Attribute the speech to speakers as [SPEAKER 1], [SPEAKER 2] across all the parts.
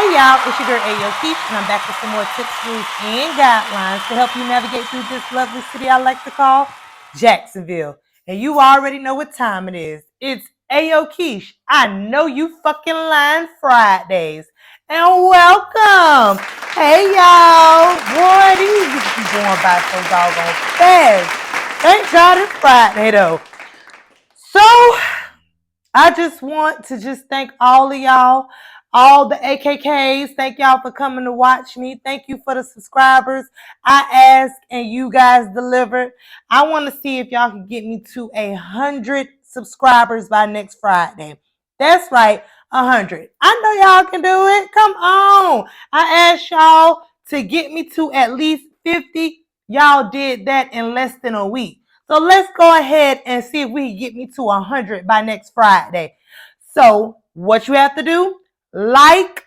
[SPEAKER 1] Hey y'all, it's your girl Ayo Kesh, and I'm back with some more tips, rules, and guidelines to help you navigate through this lovely city I like to call Jacksonville. And you already know what time it is. It's Ayo Kesh. I know you fucking lying Fridays. And welcome. Hey y'all. Boy, these weeks be going by so doggone fast. Thank God it's Friday though. So I just want to thank all of y'all, all the AKKs. Thank y'all for coming to watch me. Thank you for the subscribers. I asked and you guys delivered. I want to see if y'all can get me to 100 subscribers by next Friday. That's right, 100. I know y'all can do it. Come on. I asked y'all to get me to at least 50. Y'all did that in less than a week. So let's go ahead and see if we can get me to 100 by next Friday. So what you have to do, like,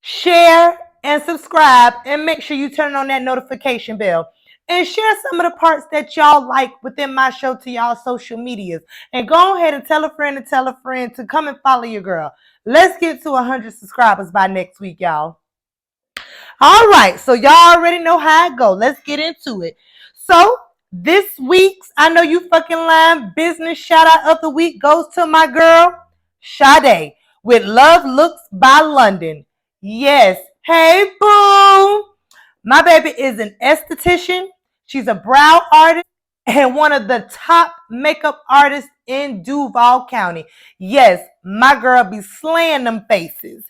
[SPEAKER 1] share, and subscribe, and make sure you turn on that notification bell. And share some of the parts that y'all like within my show to y'all social medias. And go ahead and tell a friend to come and follow your girl. Let's get to 100 subscribers by next week, y'all. All right, so y'all already know how it go. Let's get into it. So this week's I Know You Fucking Lying business shout out of the week goes to my girl, Sade, with Love Looks by London. Yes. Hey, boo. My baby is an esthetician. She's a brow artist and one of the top makeup artists in Duval County. Yes, my girl be slaying them faces.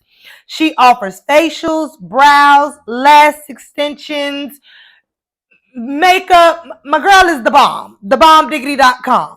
[SPEAKER 1] She offers facials, brows, lash extensions, makeup. My girl is the bomb. TheBombDiggity.com.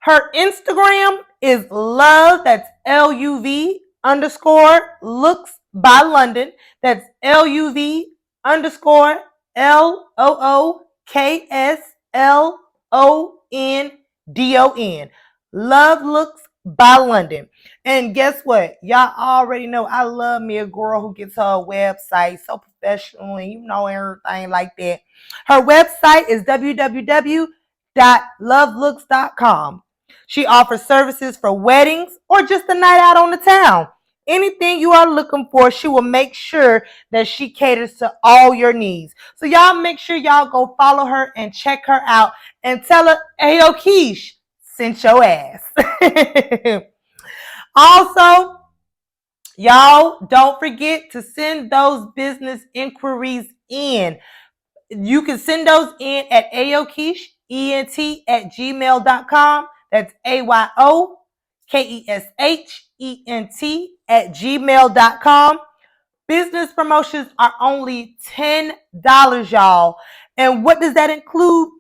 [SPEAKER 1] Her Instagram is love, that's LUV underscore looks by London. That's LUV underscore LOOKSLONDON. Love looks by London. And guess what? Y'all already know I love me a girl who gets her website so professional and you know everything like that. Her website is www.lovelooks.com. She offers services for weddings or just a night out on the town. Anything you are looking for, she will make sure that she caters to all your needs. So y'all make sure y'all go follow her and check her out and tell her, Ayo Kesh sent your ass. Also, y'all don't forget to send those business inquiries in. You can send those in at ayokeshent@gmail.com. That's AYOKESHENT@gmail.com. Business promotions are only $10, y'all. And what does that include?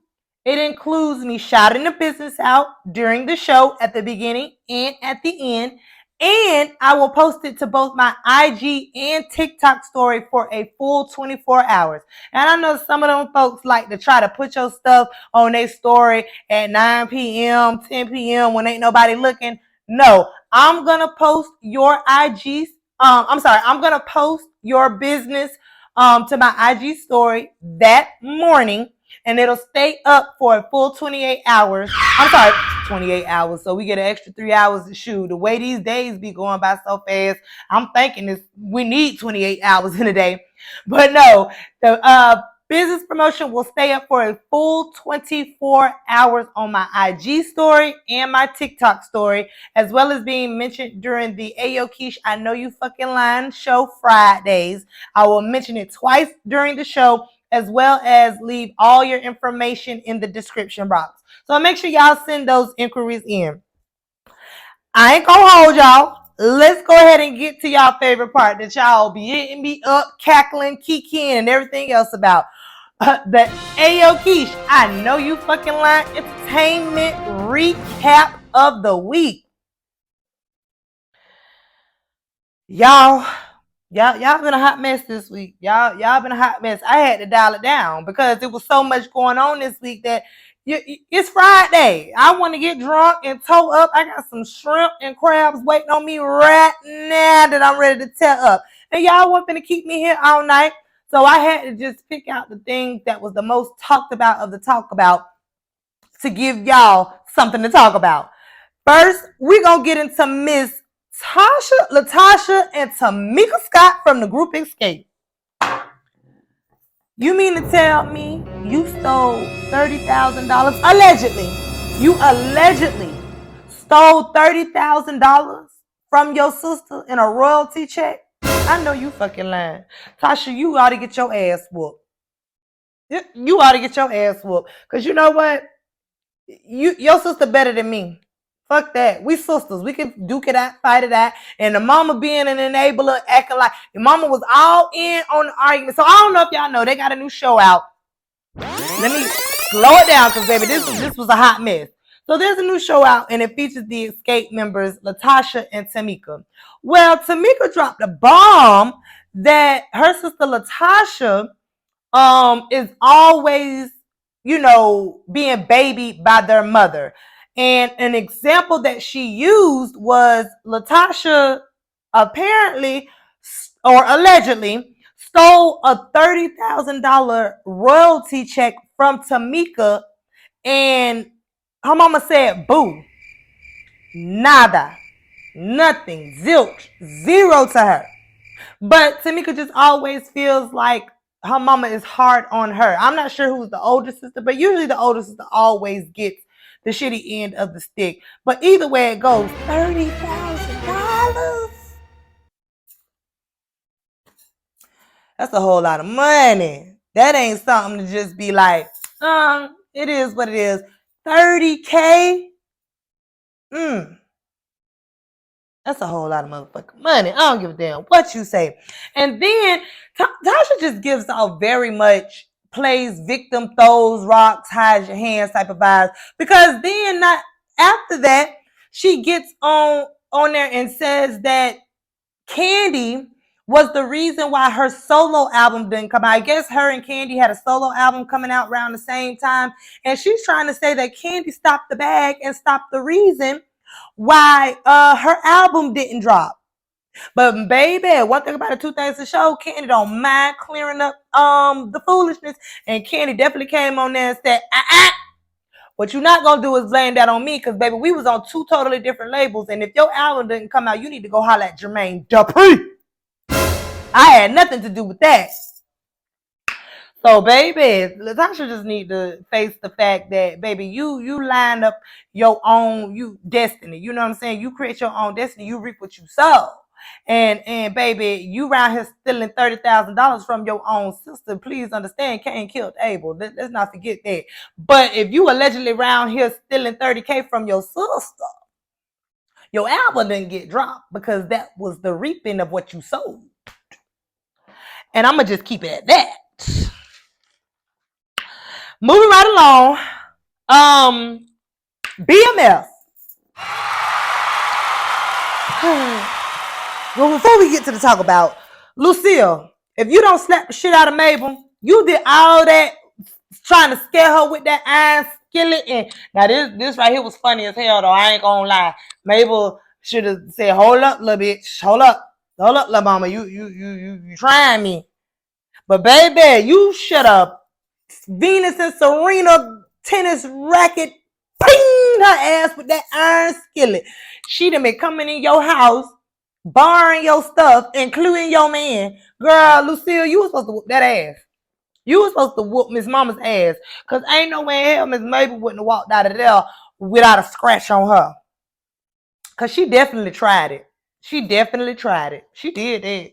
[SPEAKER 1] It includes me shouting the business out during the show at the beginning and at the end. And I will post it to both my IG and TikTok story for a full 24 hours. And I know some of them folks like to try to put your stuff on their story at 9 p.m., 10 p.m. when ain't nobody looking. No, I'm going to post your IGs. I'm going to post your business to my IG story that morning, and it'll stay up for a full 28 hours. 28 hours. So we get an extra 3 hours to shoot. The way these days be going by so fast, I'm thinking we need 28 hours in a day. But no, the business promotion will stay up for a full 24 hours on my IG story and my TikTok story, as well as being mentioned during the Ayo Kesh I Know You Fucking Lying show Fridays. I will mention it twice during the show, as well as leave all your information in the description box. So make sure y'all send those inquiries in. I ain't gonna hold y'all. Let's go ahead and get to y'all favorite part that y'all be hitting me up, cackling, kikiing, and everything else about. The Ayo Kesh I Know You Fucking Lying entertainment recap of the week. Y'all been a hot mess this week. Y'all been a hot mess. I had to dial it down because there was so much going on this week that it's Friday. I want to get drunk and toe up. I got some shrimp and crabs waiting on me right now that I'm ready to tear up. And y'all want to keep me here all night. So I had to just pick out the things that was the most talked about of the talk about to give y'all something to talk about. First, we're going to get into Miss Tasha, Latasha, and Tamika Scott from the group Xscape. You mean to tell me you stole $30,000? Allegedly. You allegedly stole $30,000 from your sister in a royalty check? I know you fucking lying. Tasha, you ought to get your ass whooped. You ought to get your ass whooped. Because you know what? Your sister better than me. Fuck that. We sisters. We can duke it out, fight it out. And the mama being an enabler, acting like your mama was all in on the argument. So I don't know if y'all know, they got a new show out. Let me slow it down because, baby, this was a hot mess. So there's a new show out, and it features the Xscape members, Latasha and Tamika. Well, Tamika dropped a bomb that her sister Latasha is always, being babied by their mother. And an example that she used was Latasha apparently or allegedly stole a $30,000 royalty check from Tamika, and her mama said, boo, nada, nothing, zilch, zero to her. But Tamika just always feels like her mama is hard on her. I'm not sure who's the older sister, but usually the older sister always gets the shitty end of the stick. But either way it goes, $30,000. That's a whole lot of money. That ain't something to just be like, it is what it is. $30K? That's a whole lot of motherfucking money. I don't give a damn what you say. And then Tasha just gives off very much plays victim, throws rocks, hides your hands type of vibes. Because then not after that, she gets on there and says that Candy was the reason why her solo album didn't come out. I guess her and Candy had a solo album coming out around the same time. And she's trying to say that Candy stopped the bag and stopped the reason why her album didn't drop. But baby, one thing about the two things to show, Candy don't mind clearing up the foolishness. And Candy definitely came on there and said, what you're not gonna do is blame that on me, because baby, we was on two totally different labels. And if your album didn't come out, you need to go holler at Jermaine Dupri. I had nothing to do with that. So, baby, Latasha just need to face the fact that, baby, you line up your own destiny. You know what I'm saying? You create your own destiny. You reap what you sow. And baby, you around here stealing $30,000 from your own sister. Please understand, Cain killed Abel. Let's not forget that. But if you allegedly around here stealing $30K from your sister, your album didn't get dropped because that was the reaping of what you sowed. And I'm going to just keep it at that. Moving right along, BMF. Well, before we get to the talk about Lucille, if you don't slap the shit out of Mabel, you did all that trying to scare her with that iron skillet. And now this right here was funny as hell, though. I ain't gonna lie. Mabel should have said, "Hold up, little bitch. Hold up, little mama. You trying me?" But baby, you should have Venus and Serena tennis racket, ping her ass with that iron skillet. She done been coming in your house, barring your stuff, including your man. Girl, Lucille, you was supposed to whoop that ass. You was supposed to whoop Miss Mama's ass. Because ain't no way in hell Miss Mabel wouldn't have walked out of there without a scratch on her. Because she definitely tried it. She definitely tried it. She did that.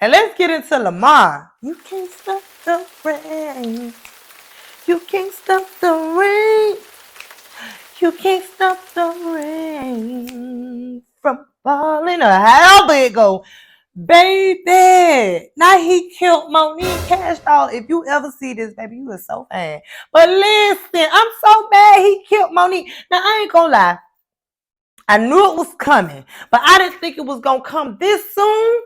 [SPEAKER 1] And let's get into Lamar. You can't stop the rain. You can't stop the rain. You can't stop the rain from falling. Or however it go. Baby. Now he killed Monique Cash Doll. If you ever see this, baby, you are so fan. But listen, I'm so mad he killed Monique. Now, I ain't gonna lie. I knew it was coming. But I didn't think it was gonna come this soon.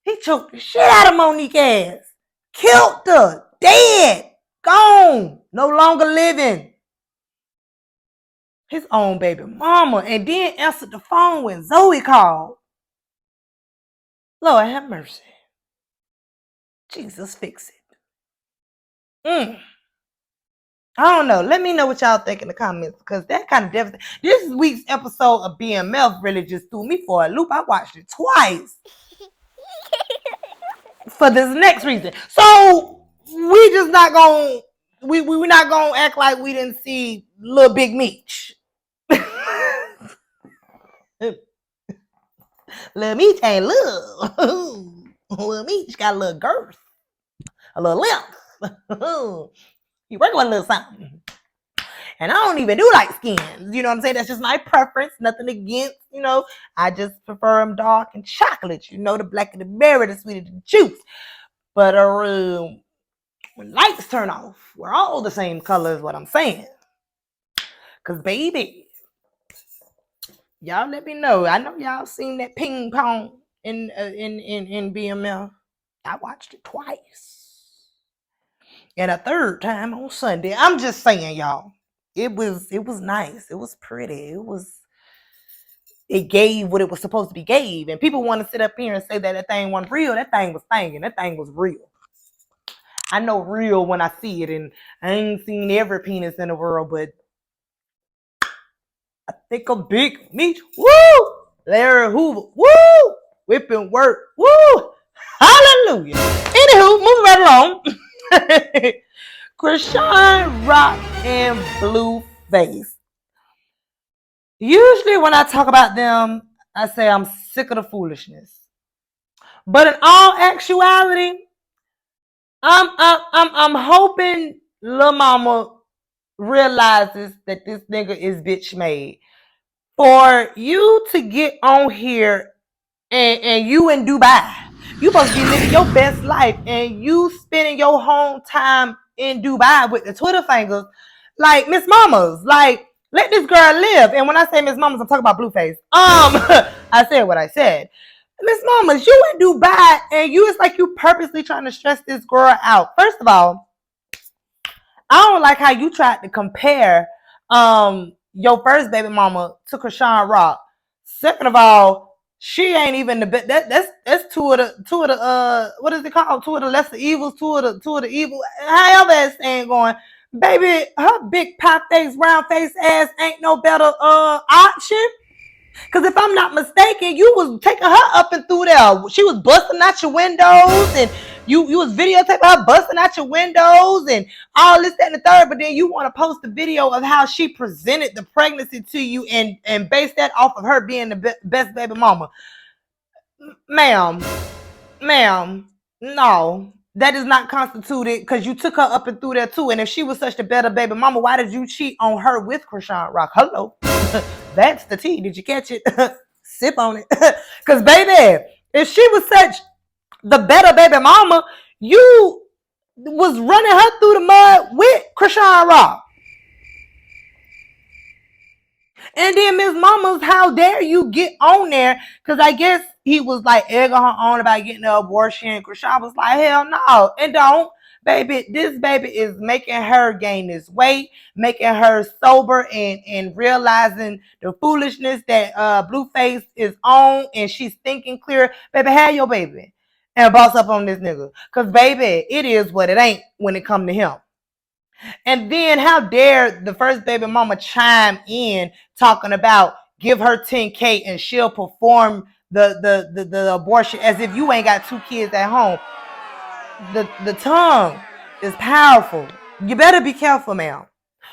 [SPEAKER 1] He choked the shit out of Monique ass. Killed her. Dead. Gone. No longer living. His own baby mama. And then answered the phone when Zoe called. Lord have mercy. Jesus fix it. I don't know. Let me know what y'all think in the comments, because that kind of devastating. This week's episode of BMF really just threw me for a loop. I watched it twice for this next reason. So we just not gonna we're not gonna act like we didn't see Little Big Meech. Little Meech ain't little. Little Meech got a little girth, a little length. He working with a little something. And I don't even do light skins. You know what I'm saying? That's just my preference. Nothing against, I just prefer them dark and chocolate. The blacker the berry, the sweeter the juice. But when lights turn off, we're all the same color is what I'm saying. Because, baby, y'all let me know. I know y'all seen that ping pong in BML. I watched it twice. And a third time on Sunday. I'm just saying, y'all. It was nice. It was pretty. It gave what it was supposed to be gave. And people want to sit up here and say that thing wasn't real. That thing was thinging. That thing was real. I know real when I see it, and I ain't seen every penis in the world, but I think a Big Meech, woo! Larry Hoover, woo! Whipping work, woo! Hallelujah. Anywho, moving right along. Chrisean Rock and Blueface. Usually when I talk about them, I say I'm sick of the foolishness. But in all actuality, I'm hoping Lil Mama realizes that this nigga is bitch made. For you to get on here and you in Dubai, you supposed to be living your best life, and you spending your whole time in Dubai with the Twitter fingers, like Miss Mamas, like let this girl live. And when I say Miss Mamas, I'm talking about Blueface. I said what I said. Miss Mamas, you in Dubai, and it's like you purposely trying to stress this girl out. First of all, I don't like how you tried to compare your first baby mama to Chrisean Rock. Second of all, she ain't even the best. That's two of the what is it called? Two of the lesser evils. Two of the evil. However that saying going, baby, her big pie face, round face ass ain't no better option. Because if I'm not mistaken, you was taking her up and through there. She was busting out your windows, and you was videotaping her busting out your windows and all this, that, and the third. But then you want to post a video of how she presented the pregnancy to you and base that off of her being the best baby mama. Ma'am, no. That is not constituted, because you took her up and through there too. And if she was such a better baby mama, why did you cheat on her with Chrisean Rock? Hello. That's the tea. Did you catch it? Sip on it. Because, baby, if she was such the better baby mama, you was running her through the mud with Chrisean Rock. And then Miss Mamas, how dare you get on there? Because I guess he was like egging her on about getting an abortion. Chrisean was like, hell no. And don't. Baby, this baby is making her gain this weight, making her sober, and realizing the foolishness that Blueface is on, and she's thinking clear. Baby, have your baby and boss up on this nigga. Because, baby, it is what it ain't when it come to him. And then how dare the first baby mama chime in talking about give her 10K and she'll perform the abortion as if you ain't got 2 kids at home. The tongue is powerful. You better be careful, ma'am.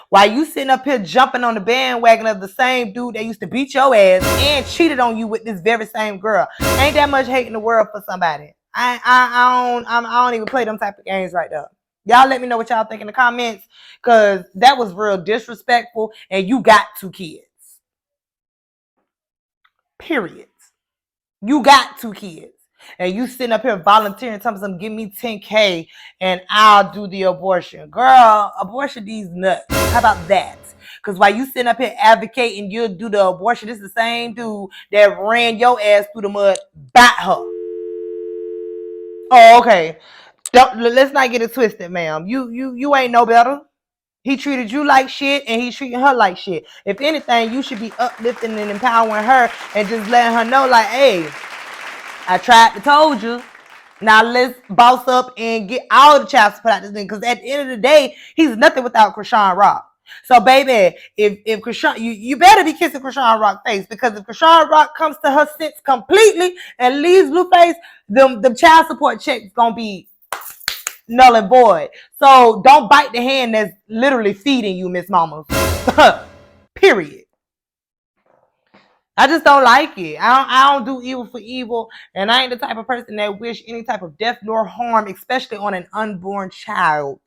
[SPEAKER 1] While you sitting up here jumping on the bandwagon of the same dude that used to beat your ass and cheated on you with this very same girl. Ain't that much hate in the world for somebody. I don't even play them type of games right there. Y'all let me know what y'all think in the comments, because that was real disrespectful, and you got 2 kids. Period. You got 2 kids. And you sitting up here volunteering, telling them, give me 10K and I'll do the abortion. Girl, abortion these nuts. How about that? Because while you sitting up here advocating you'll do the abortion, this is the same dude that ran your ass through the mud, bat her. Oh, okay. Let's not get it twisted, ma'am. You ain't no better. He treated you like shit, and he's treating her like shit. If anything, you should be uplifting and empowering her and just letting her know, like, hey, I tried to told you. Now let's boss up and get all the child support out this thing, because at the end of the day, he's nothing without Krishan Rock. So, baby, if Krishan, you better be kissing Krishan Rock face, because if Krishan Rock comes to her sense completely and leaves Blueface, them child support checks gonna be null and void. So don't bite the hand that's literally feeding you, Miss Mama. Period. I just don't like it. I don't do evil for evil, and I ain't the type of person that wish any type of death nor harm, especially on an unborn child.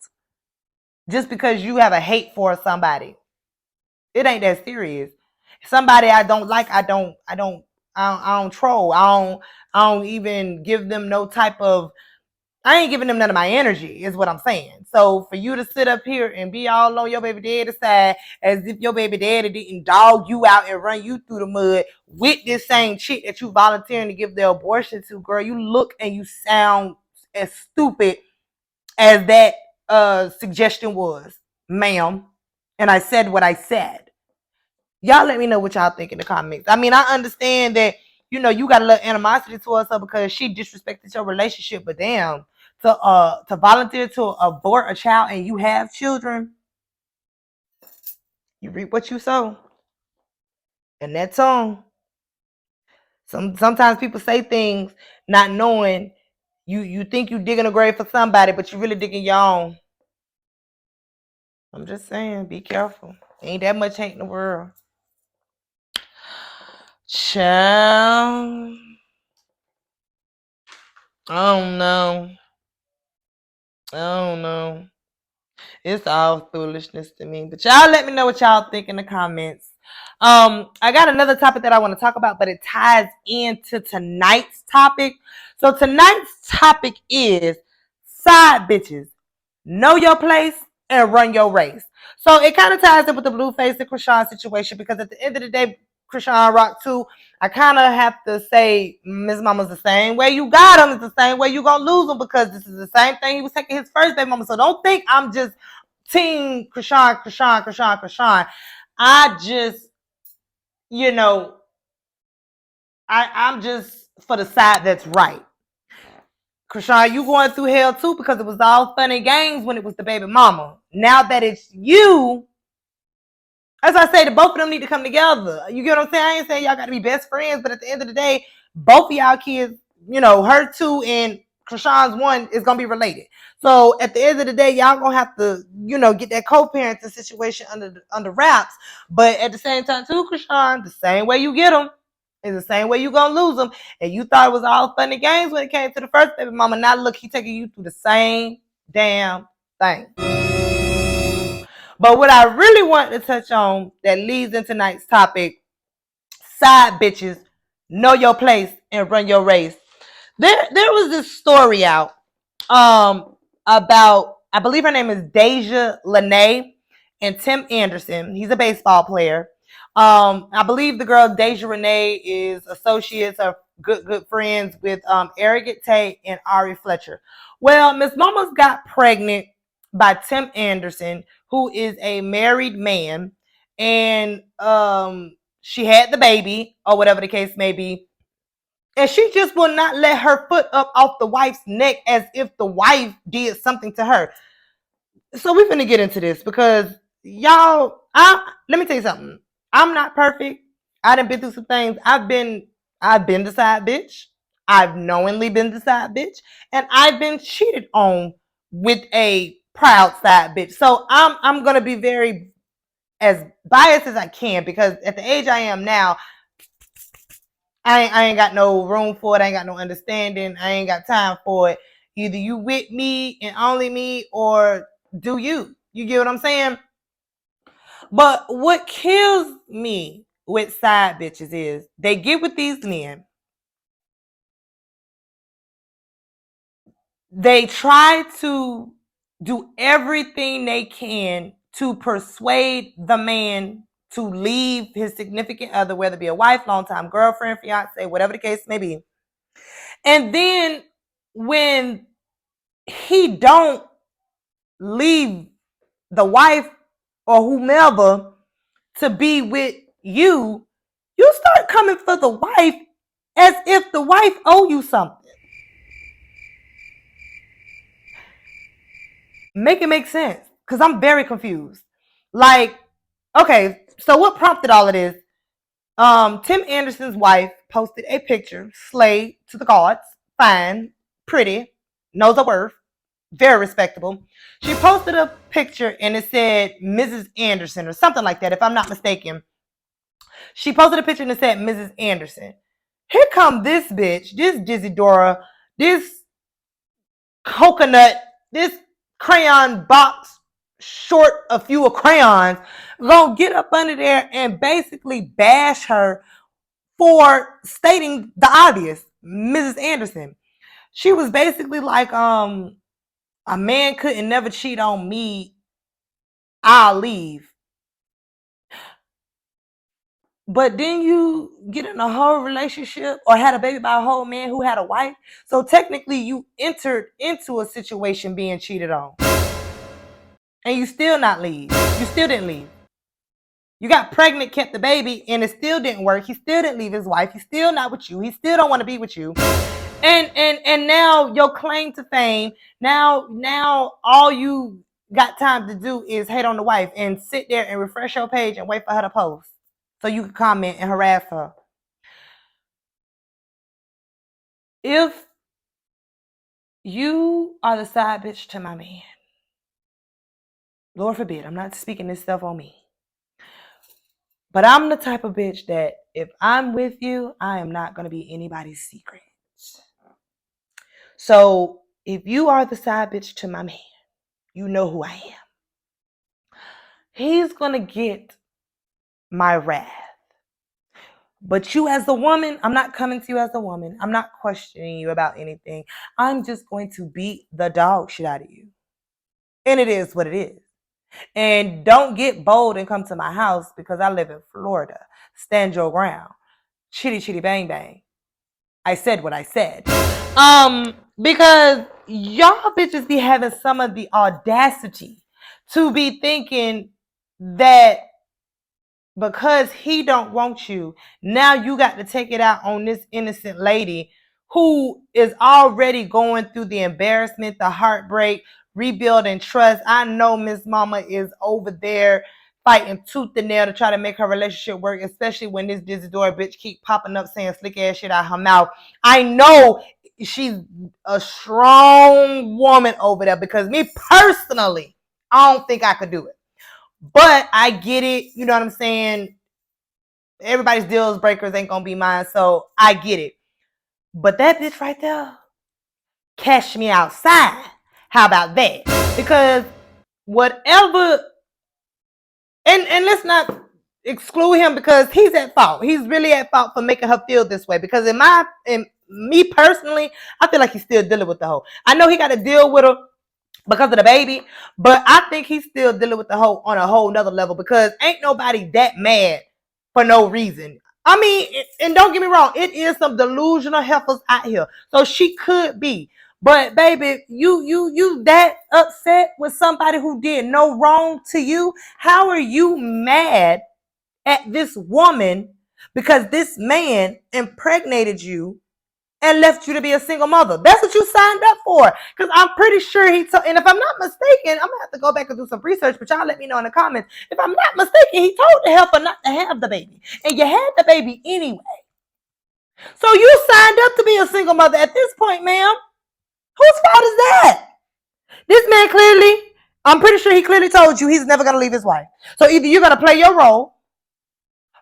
[SPEAKER 1] Just because you have a hate for somebody, it ain't that serious. Somebody I don't like, I don't troll. I don't even give them no type of. I ain't giving them none of my energy, is what I'm saying. So for you to sit up here and be all on your baby daddy side as if your baby daddy didn't dog you out and run you through the mud with this same chick that you volunteering to give the abortion to, girl, you look and you sound as stupid as that suggestion was, ma'am. And I said what I said. Y'all let me know what y'all think in the comments. I mean, I understand that, you know, you got a little animosity towards her because she disrespected your relationship, but damn, to volunteer to abort a child and you have children, you reap what you sow. And that's on. Sometimes people say things not knowing you think you digging a grave for somebody, but you really digging your own. I'm just saying, be careful. Ain't that much hate in the world. Child. I don't know. It's all foolishness to me. But y'all let me know what y'all think in the comments. I got another topic that I want to talk about, but it ties into tonight's topic. So tonight's topic is side bitches. Know your place and run your race. So it kind of ties in with the Blueface and Krishan situation, because at the end of the day, Krishan Rock too, I kind of have to say Ms. Mama's the same way you got him. It's the same way you gonna lose him, because this is the same thing he was taking his first baby mama. So don't think I'm just team Krishan. I just, you know, I'm just for the side that's right. Krishan, you going through hell too, because it was all fun and games when it was the baby mama. Now that it's you, as I say, the both of them need to come together. You get what I'm saying? I ain't saying y'all got to be best friends, but at the end of the day, both of y'all kids, you know, her two and Krishan's one is gonna be related. So at the end of the day, y'all gonna have to, you know, get that co-parenting situation under wraps. But at the same time, too, Krishan, the same way you get them is the same way you gonna lose them. And you thought it was all fun and games when it came to the first baby mama. Now look, he taking you through the same damn thing. But what I really want to touch on that leads into tonight's topic, side bitches, know your place and run your race. There was this story out about, I believe her name is Deja Lene and Tim Anderson. He's a baseball player. I believe the girl Deja Renee is associates or good friends with Arrogant Tate and Ari Fletcher. Well, Miss Mama's got pregnant by Tim Anderson, who is a married man, and she had the baby or whatever the case may be. And she just will not let her foot up off the wife's neck as if the wife did something to her. So we're going to get into this because y'all, let me tell you something. I'm not perfect. I done been through some things. I've been the side bitch. I've knowingly been the side bitch. And I've been cheated on with a proud side bitch. So I'm going to be very as biased as I can, because at the age I am now, I ain't got no room for it. I ain't got no understanding. I ain't got time for it. Either you with me and only me, or do you? You get what I'm saying? But what kills me with side bitches is they get with these men. They try to do everything they can to persuade the man to leave his significant other, whether it be a wife, long-time girlfriend, fiance, whatever the case may be. And then when he don't leave the wife or whomever to be with you, you start coming for the wife as if the wife owe you something. Make it make sense, because I'm very confused. Like, okay, so what prompted all of this? Tim Anderson's wife posted a picture, slay to the gods, fine, pretty, knows her worth, very respectable. She posted a picture and it said Mrs. Anderson or something like that, if I'm not mistaken. She posted a picture and it said Mrs. Anderson. Here come this bitch, this Dizzy Dora, this coconut, this crayon box short a few of crayons, gonna get up under there and basically bash her for stating the obvious. Mrs. Anderson. She was basically like, a man couldn't never cheat on me, I'll leave. But then you get in a whole relationship or had a baby by a whole man who had a wife. So technically you entered into a situation being cheated on. And you still not leave. You still didn't leave. You got pregnant, kept the baby, and it still didn't work. He still didn't leave his wife. He's still not with you. He still don't want to be with you. And now your claim to fame, now all you got time to do is hate on the wife and sit there and refresh your page and wait for her to post so you can comment and harass her. If you are the side bitch to my man, Lord forbid, I'm not speaking this stuff on me, but I'm the type of bitch that if I'm with you, I am not going to be anybody's secret. So if you are the side bitch to my man, you know who I am. He's going to get my wrath. But you as a woman, I'm not coming to you as a woman. I'm not questioning you about anything. I'm just going to beat the dog shit out of you. And it is what it is. And don't get bold and come to my house because I live in Florida. Stand your ground. Chitty chitty bang bang. I said what I said. Because y'all bitches be having some of the audacity to be thinking that because he don't want you, now you got to take it out on this innocent lady who is already going through the embarrassment, the heartbreak, rebuilding trust. I know Miss Mama is over there fighting tooth and nail to try to make her relationship work, especially when this Dizzy Dora bitch keep popping up saying slick ass shit out her mouth. I know she's a strong woman over there because me personally, I don't think I could do it. But I get it. You know what I'm saying? Everybody's deals breakers ain't gonna be mine, so I get it. But that bitch right there, cash me outside. How about that? Because whatever, and let's not exclude him because he's at fault. He's really at fault for making her feel this way. Because in me personally, I feel like he's still dealing with the hoe. I know he got to deal with her because of the baby, but I think he's still dealing with the hoe on a whole nother level because ain't nobody that mad for no reason. I mean, and don't get me wrong, it is some delusional heifers out here, so she could be. But baby, you that upset with somebody who did no wrong to you? How are you mad at this woman because this man impregnated you and left you to be a single mother? That's what you signed up for. Because I'm pretty sure he told, and if I'm not mistaken, I'm going to have to go back and do some research, but y'all let me know in the comments. If I'm not mistaken, he told the heifer not to have the baby. And you had the baby anyway. So you signed up to be a single mother at this point, ma'am. Whose fault is that? This man clearly, I'm pretty sure he clearly told you he's never going to leave his wife. So either you're going to play your role,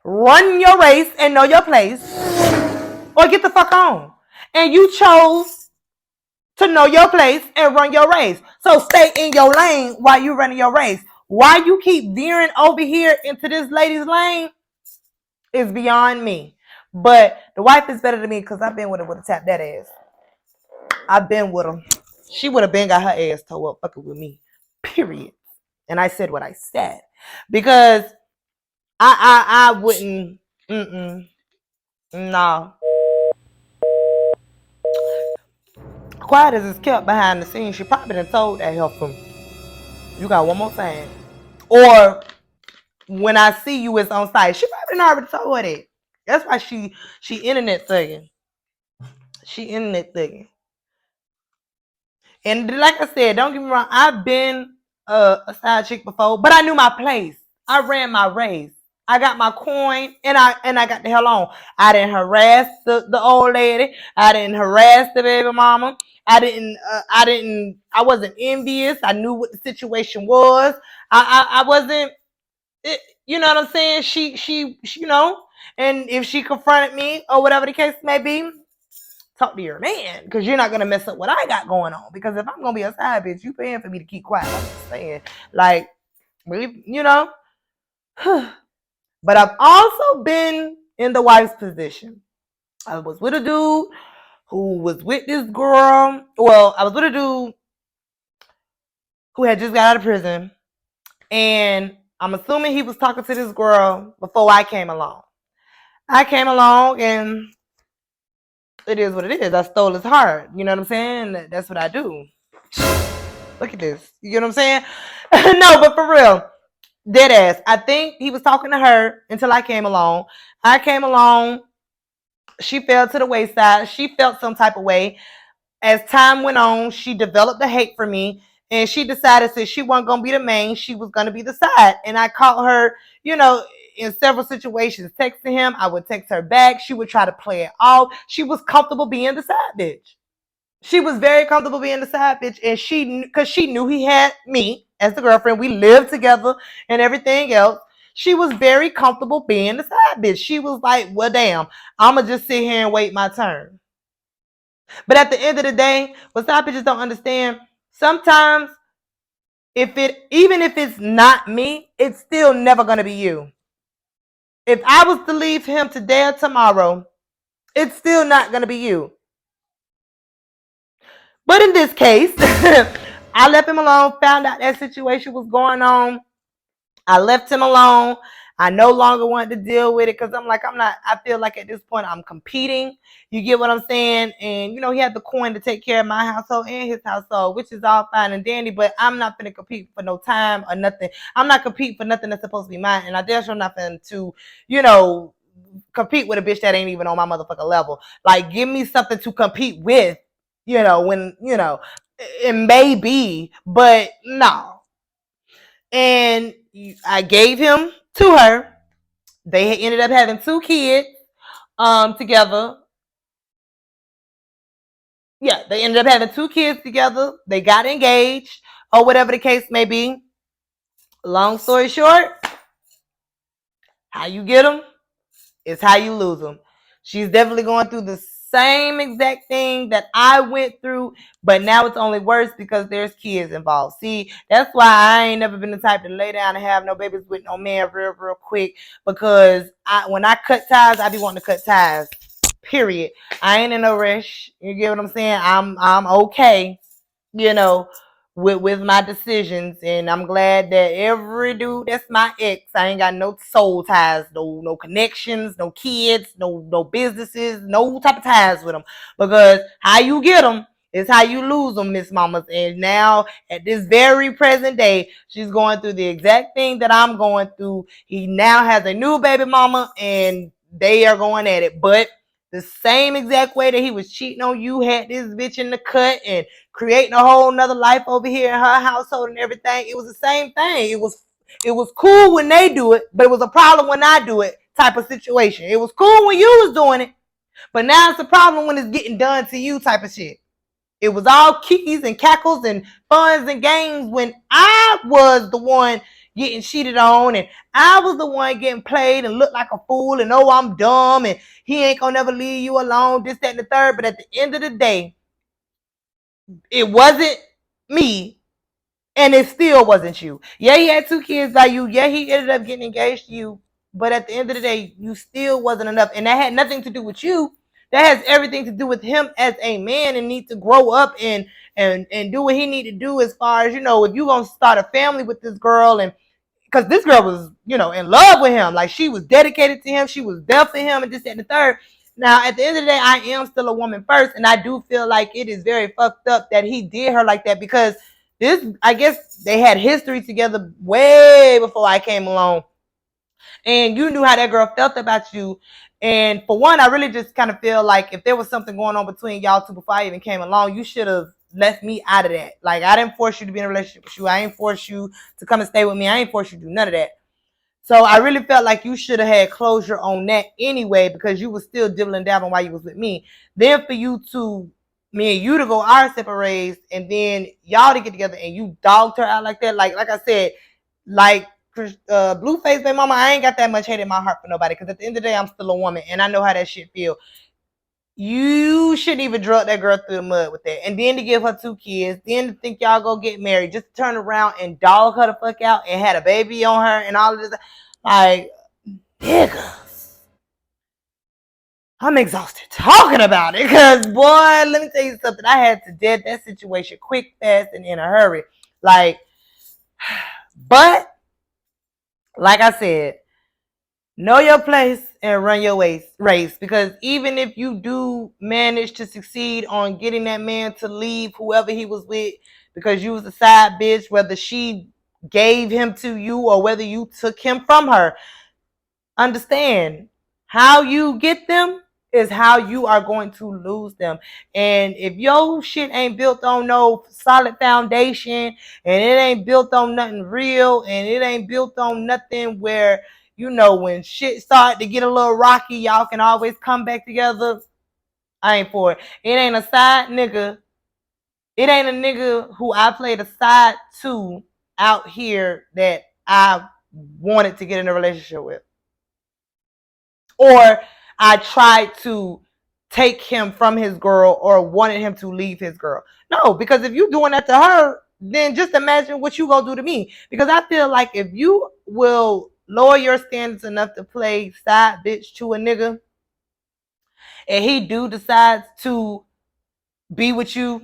[SPEAKER 1] run your race and know your place, or get the fuck on. And you chose to know your place and run your race. So stay in your lane while you're running your race. Why you keep veering over here into this lady's lane is beyond me. But the wife is better than me because I've been with her with a tap that ass. I've been with her. She would have been got her ass toe up fucking with me. Period. And I said what I said. Because I wouldn't. No. Quiet as it's kept behind the scenes, she probably done told that heifer, you got one more thing. Or when I see you, it's on site. She probably already told her that. That's why she internet thugging. She internet thugging. And like I said, don't get me wrong, I've been a side chick before, but I knew my place. I ran my race. I got my coin, and I got the hell on. I didn't harass the old lady. I didn't harass the baby mama. I wasn't envious. I knew what the situation was. I wasn't. You know what I'm saying? She, you know. And if she confronted me or whatever the case may be, talk to your man, because you're not gonna mess up what I got going on. Because if I'm gonna be a side bitch, you paying for me to keep quiet. I'm just saying, like, really, you know. But I've also been in the wife's position. I was with a dude who was with this girl. Well, I was with a dude who had just got out of prison, and I'm assuming he was talking to this girl before I came along. I came along, and it is what it is. I stole his heart. You know what I'm saying? That's what I do. Look at this. You know what I'm saying? No, but for real, dead ass. I think he was talking to her until I came along. I came along. She fell to the wayside. She felt some type of way. As time went on, she developed a hate for me, and she decided that she wasn't going to be the main. She was going to be the side. And I caught her, you know, in several situations, texting him. I would text her back. She would try to play it off. She was comfortable being the side bitch. She was very comfortable being the side bitch, and because she knew he had me as the girlfriend. We lived together and everything else. She was very comfortable being the side bitch. She was like, well, damn, I'ma just sit here and wait my turn. But at the end of the day, what side bitches don't understand, sometimes even if it's not me, it's still never gonna be you. If I was to leave him today or tomorrow, it's still not gonna be you. But in this case, I left him alone, found out that situation was going on. I left him alone. I no longer wanted to deal with it because I feel like at this point I'm competing. You get what I'm saying? And, you know, he had the coin to take care of my household and his household, which is all fine and dandy, but I'm not going to compete for no time or nothing. I'm not competing for nothing that's supposed to be mine. And I dare show nothing to, you know, compete with a bitch that ain't even on my motherfucking level. Like, give me something to compete with, you know, when, you know, it may be, but no. And I gave him to her. They ended up having 2 kids together. Yeah, they ended up having 2 kids together. They got engaged or whatever the case may be. Long story short, how you get them is how you lose them. She's definitely going through the same exact thing that I went through, but now it's only worse because there's kids involved. See, that's why I ain't never been the type to lay down and have no babies with no man real quick, because when I cut ties, I be wanting to cut ties. Period. I ain't in no rush. You get what I'm saying? I'm okay, you know, with my decisions, and I'm glad that every dude that's my ex, I ain't got no soul ties, no connections, no kids, no businesses, no type of ties with them, because how you get them is how you lose them, Miss Mamas. And now at this very present day, she's going through the exact thing that I'm going through. He now has a new baby mama, and they are going at it, but the same exact way that he was cheating on you, had this bitch in the cut and creating a whole nother life over here in her household and everything. It was the same thing. It was cool when they do it, but it was a problem when I do it type of situation. It was cool when you was doing it, but now it's a problem when it's getting done to you type of shit. It was all kickies and cackles and funs and games when I was the one getting cheated on, and I was the one getting played and looked like a fool, and oh, I'm dumb, and he ain't gonna never leave you alone, this, that, and the third. But at the end of the day, it wasn't me, and it still wasn't you. Yeah, he had 2 kids by you. Yeah, he ended up getting engaged to you. But at the end of the day, you still wasn't enough. And that had nothing to do with you. That has everything to do with him as a man, and need to grow up and do what he need to do, as far as, you know, if you're going to start a family with this girl. And because this girl was, you know, in love with him. Like, she was dedicated to him. She was there for him and this, that, and the third. Now, at the end of the day, I am still a woman first. And I do feel like it is very fucked up that he did her like that, because I guess they had history together way before I came along. And you knew how that girl felt about you. And for one, I really just kind of feel like if there was something going on between y'all two before I even came along, you should have left me out of that. Like, I didn't force you to be in a relationship with you. I ain't force you to come and stay with me. I ain't force you to do none of that. So I really felt like you should have had closure on that anyway, because you was still dibbling dabbling while you was with me. Then for you to, me and you to go our separate ways, and then y'all to get together and you dogged her out like that. Like I said, like Blueface baby mama, I ain't got that much hate in my heart for nobody, because at the end of the day, I'm still a woman and I know how that shit feel. You shouldn't even drug that girl through the mud with that. And then to give her 2 kids, then to think y'all go get married, just to turn around and dog her the fuck out and had a baby on her and all of this. Like, nigga, I'm exhausted talking about it. Because, boy, let me tell you something. I had to dead that situation quick, fast, and in a hurry. Like, but, like I said, know your place and run your race, because even if you do manage to succeed on getting that man to leave whoever he was with because you was a side bitch, whether she gave him to you or whether you took him from her, understand how you get them is how you are going to lose them. And if your shit ain't built on no solid foundation, and it ain't built on nothing real, and it ain't built on nothing where, you know, when shit start to get a little rocky, y'all can always come back together, I ain't for it. It ain't a side nigga. It ain't a nigga who I played a side to out here that I wanted to get in a relationship with, or I tried to take him from his girl or wanted him to leave his girl. No, because if you doing that to her, then just imagine what you gonna do to me. Because I feel like if you will lower your standards enough to play side bitch to a nigga, and he do decides to be with you,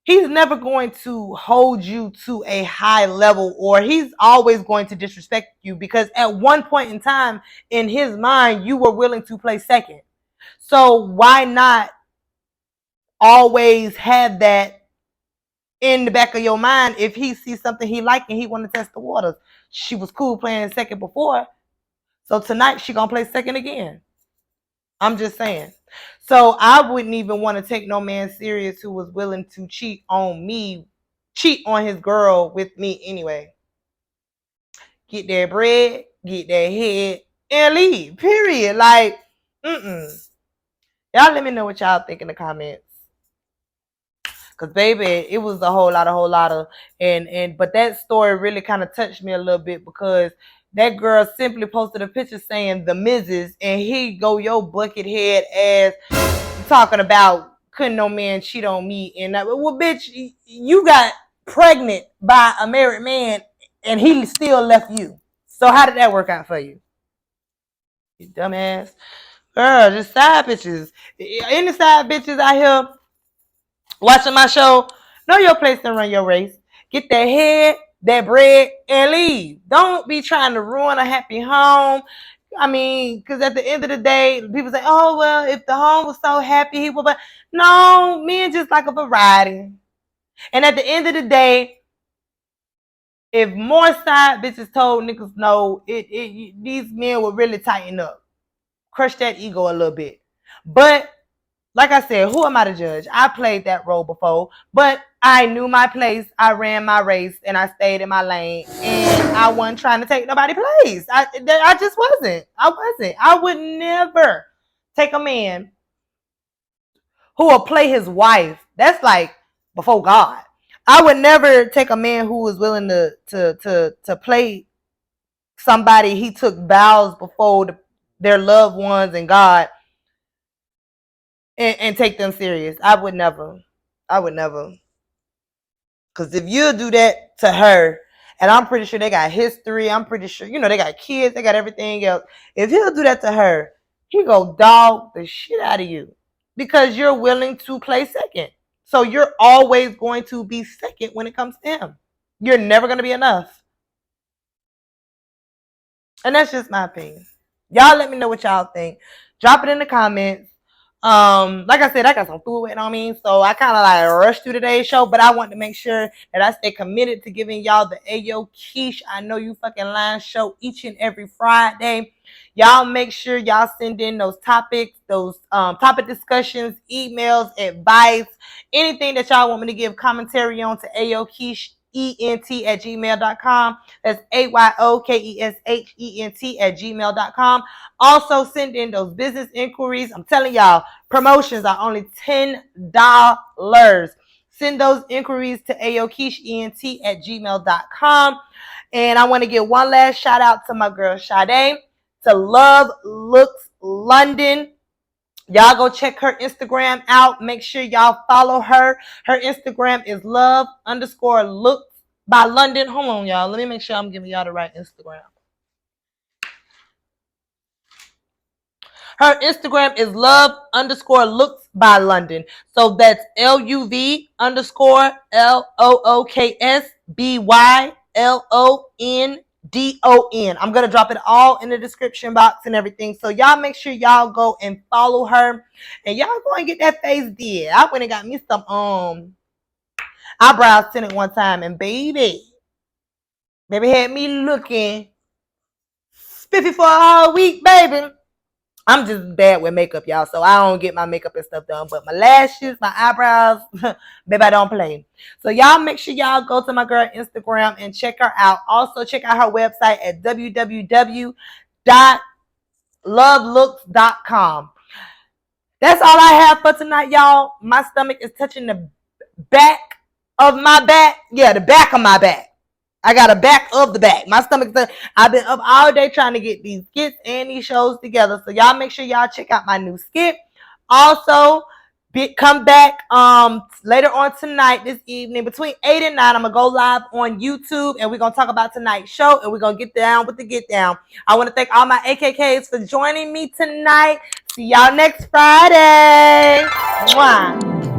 [SPEAKER 1] he's never going to hold you to a high level, or he's always going to disrespect you, because at one point in time in his mind you were willing to play second. So why not always have that in the back of your mind? If he sees something he likes and he want to test the waters, she was cool playing second before, so tonight she gonna play second again. I'm just saying. So I wouldn't even want to take no man serious who was willing to cheat on me, cheat on his girl with me anyway. Get that bread, get that head, and leave. Period. Like, Y'all let me know what y'all think in the comments. Cause baby, it was a whole lot of, but that story really kind of touched me a little bit, because that girl simply posted a picture saying the Mrs. and he go your bucket head ass talking about couldn't no man cheat on me. And well, bitch, you got pregnant by a married man and he still left you. So how did that work out for you? You dumbass. Girl, just side bitches. Any side bitches out here watching my show, know your place and run your race. Get that head, that bread, and leave. Don't be trying to ruin a happy home. I mean, because at the end of the day, people say, oh, well, if the home was so happy, he would. But no, men just like a variety. And at the end of the day, if more side bitches told niggas no, these men would really tighten up. Crush that ego a little bit. But like I said, who am I to judge? I played that role before, but I knew my place. I ran my race and I stayed in my lane, and I wasn't trying to take nobody's place. I just wasn't. I would never take a man who will play his wife. That's like before God. I would never take a man who was willing to play somebody he took vows before their loved ones and God, and take them serious. I would never. Because if you do that to her, and I'm pretty sure they got history, I'm pretty sure, they got kids, they got everything else. If he'll do that to her, he go dog the shit out of you, because you're willing to play second. So you're always going to be second when it comes to him. You're never going to be enough. And that's just my opinion. Y'all let me know what y'all think. Drop it in the comments. Like I said, I got some food waiting on me, so I kind of like rushed through today's show, but I want to make sure that I stay committed to giving y'all the Ayo Kesh I Know You Fucking Lying show each and every Friday. Y'all make sure y'all send in those topics, those topic discussions, emails, advice, anything that y'all want me to give commentary on to Ayo Kesh ENT@gmail.com. That's AYOKESHENT@gmail.com. Also, send in those business inquiries. I'm telling y'all, promotions are only $10. Send those inquiries to AYOKESHENT@gmail.com. And I want to give one last shout out to my girl Sade, to Love Looks London. Y'all go check her Instagram out. Make sure y'all follow her. Her Instagram is love_looks by London. Hold on, y'all. Let me make sure I'm giving y'all the right Instagram. Her Instagram is love_looks by London. So that's LUV_LOOKSBYLONDON. I'm going to drop it all in the description box and everything. So y'all make sure y'all go and follow her. And y'all go and get that face did. I went and got me some eyebrows tinted one time. And baby had me looking spiffy for a whole week, baby. I'm just bad with makeup, y'all, so I don't get my makeup and stuff done. But my lashes, my eyebrows, baby, I don't play. So y'all make sure y'all go to my girl Instagram and check her out. Also, check out her website at www.lovelooks.com. That's all I have for tonight, y'all. My stomach is touching the back of my back. Yeah, the back of my back. I got a back of the back. My stomach. I've been up all day trying to get these skits and these shows together. So y'all make sure y'all check out my new skit. Also, come back later on tonight, this evening, between 8 and 9. I'm gonna go live on YouTube, and we're gonna talk about tonight's show, and we're gonna get down with the get down. I want to thank all my AKKs for joining me tonight. See y'all next Friday. Mwah.